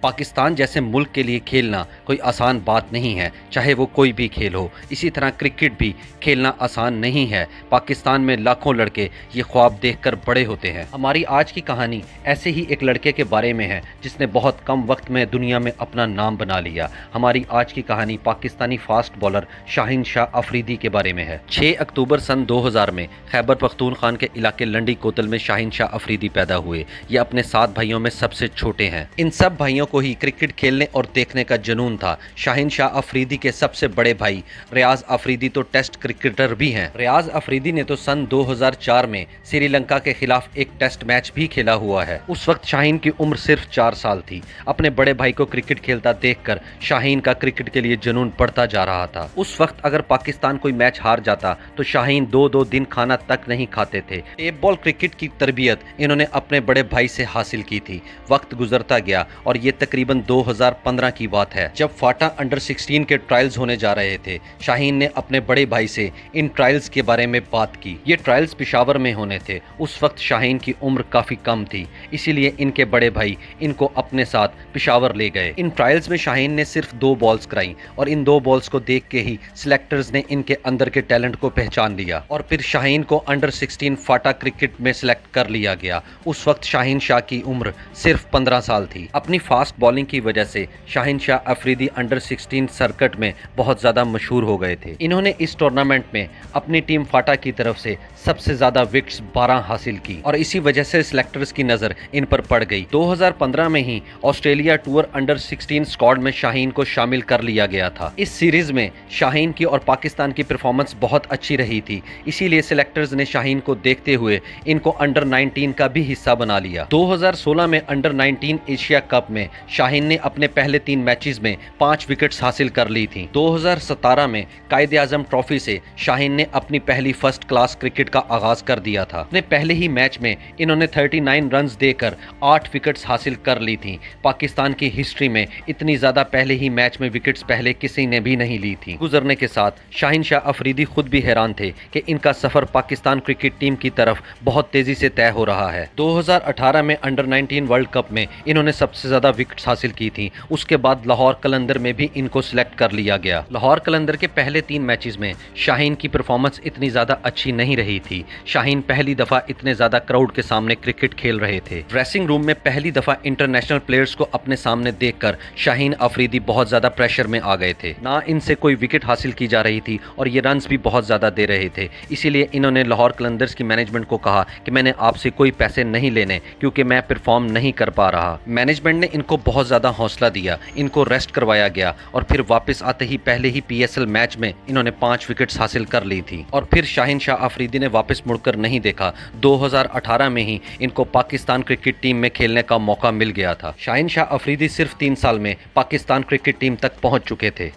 پاکستان جیسے ملک کے لیے کھیلنا کوئی آسان بات نہیں ہے، چاہے وہ کوئی بھی کھیل ہو۔ اسی طرح کرکٹ بھی کھیلنا آسان نہیں ہے۔ پاکستان میں لاکھوں لڑکے یہ خواب دیکھ کر بڑے ہوتے ہیں۔ ہماری آج کی کہانی ایسے ہی ایک لڑکے کے بارے میں ہے جس نے بہت کم وقت میں دنیا میں اپنا نام بنا لیا۔ ہماری آج کی کہانی پاکستانی فاسٹ بالر شاہین شاہ افریدی کے بارے میں ہے۔ 6 اکتوبر سن 2000 میں خیبر پختونخوا کے علاقے لنڈی کوتل میں شاہین شاہ افریدی پیدا ہوئے۔ یہ اپنے 7 بھائیوں میں سب سے چھوٹے ہیں۔ ان سب بھائیوں کو ہی کرکٹ کھیلنے اور دیکھنے کا جنون تھا۔ شاہین شاہ افریدی کے سب سے بڑے بھائی ریاض افریدی تو ٹیسٹ کرکٹر بھی ہیں۔ ریاض افریدی نے تو سن 2004 میں سری لنکا کے خلاف ایک ٹیسٹ میچ بھی کھیلا ہوا ہے۔ اس وقت شاہین کی عمر صرف 4 سال تھی۔ اپنے بڑے بھائی کو کرکٹ کھیلتا دیکھ کر شاہین کا کرکٹ کے لیے جنون بڑھتا جا رہا تھا۔ اس وقت اگر پاکستان کوئی میچ ہار جاتا تو شاہین 2 دن کھانا تک نہیں کھاتے تھے۔ ٹیپ بال کرکٹ کی تربیت انہوں نے اپنے بڑے بھائی سے حاصل کی تھی۔ وقت گزرتا گیا اور یہ تقریباً 2015 کی بات ہے جب فاٹا انڈر 16 کے ٹرائلز ہونے جا رہے تھے۔ شاہین نے اپنے بڑے بھائی سے ان ٹرائلز کے بارے میں بات کی۔ یہ ٹرائلز پشاور میں ہونے تھے۔ اس وقت شاہین کی عمر کافی کم تھی، اسی لیے ان کے بڑے بھائی ان کو اپنے ساتھ پشاور لے گئے۔ ان ٹرائلز میں شاہین نے صرف 2 بالز کرائیں اور ان 2 بالز کو دیکھ کے ہی سلیکٹرز نے ان کے اندر کے ٹیلنٹ کو پہچان لیا اور پھر شاہین کو انڈر 16 فاٹا کرکٹ میں سلیکٹ کر لیا گیا۔ اس وقت شاہین شاہ کی عمر صرف 15 سال تھی۔ اپنی فاسٹ بالنگ کی وجہ سے شاہین شاہ افریدی انڈر 16 سرکٹ میں بہت زیادہ مشہور ہو گئے تھے۔ انہوں نے اس ٹورنامنٹ میں اپنی ٹیم فاٹا کی طرف سے سب سے زیادہ وکٹس 12 حاصل کی اور اسی وجہ سے سلیکٹرز کی نظر ان پر پڑ گئی۔ 2015 میں ہی آسٹریلیا ٹور انڈر 16 سکواڈ میں شاہین کو شامل کر لیا گیا تھا۔ اس سیریز میں شاہین کی اور پاکستان کی پرفارمنس بہت اچھی رہی تھی، اسی لیے سلیکٹرز نے شاہین کو دیکھتے ہوئے ان کو انڈر 19 کا بھی حصہ بنا لیا۔ 2016 میں انڈر 19 ایشیا کپ میں شاہین نے اپنے پہلے 3 میچز میں 5 وکٹس حاصل کر لی تھیں۔ 2017 میں قائد اعظم ٹرافی سے شاہین نے اپنی پہلی فرسٹ کلاس کرکٹ کا آغاز کر دیا تھا۔ اپنے پہلے ہی میچ میں انہوں نے 39 رنز دے کر 8 وکٹس حاصل کر لی تھیں۔ پاکستان کی ہسٹری میں اتنی زیادہ پہلے ہی میچ میں وکٹس پہلے کسی نے بھی نہیں لی تھی۔ گزرنے کے ساتھ شاہین شاہ افریدی خود بھی حیران تھے کہ ان کا سفر پاکستان کرکٹ ٹیم کی طرف بہت تیزی سے طے ہو رہا ہے۔ 2018 میں انڈر 19 ورلڈ کپ میں انہوں نے سب سے زیادہ وکٹس حاصل کی تھیں۔ اس کے بعد لاہور قلندر میں بھی ان کو سلیکٹ کر لیا گیا۔ لاہور قلندر کے پہلے 3 میچز میں شاہین کی پرفارمنس اتنی زیادہ اچھی نہیں رہی تھی۔ شاہین پہلی دفعہ اتنے زیادہ کراؤڈ کے سامنے کرکٹ کھیل رہے تھے۔ ڈریسنگ روم میں پہلی دفعہ انٹرنیشنل پلیئرز کو اپنے سامنے دیکھ کر شاہین افریدی بہت زیادہ پریشر میں آ گئے تھے۔ نہ ان سے کوئی وکٹ حاصل کی جا رہی تھی اور یہ رنز بھی بہت زیادہ دے رہے تھے۔ اسی لیے انہوں نے لاہور قلندرز کی مینجمنٹ کو کہا کہ میں نے آپ سے کوئی پیسے نہیں لینے کیونکہ میں پرفارم نہیں کر پا رہا۔ مینجمنٹ نے ان کو بہت زیادہ حوصلہ دیا، ان کو ریسٹ کروایا گیا اور پھر واپس آتے ہی پہلے ہی PSL میچ میں انہوں نے 5 وکٹس حاصل کر لی تھی اور پھر شاہین شاہ افریدی نے واپس مڑ کر نہیں دیکھا۔ 2018 میں ہی ان کو پاکستان کرکٹ ٹیم میں کھیلنے کا موقع مل گیا تھا۔ شاہین شاہ افریدی صرف 3 سال میں پاکستان کرکٹ ٹیم تک پہنچ چکے تھے۔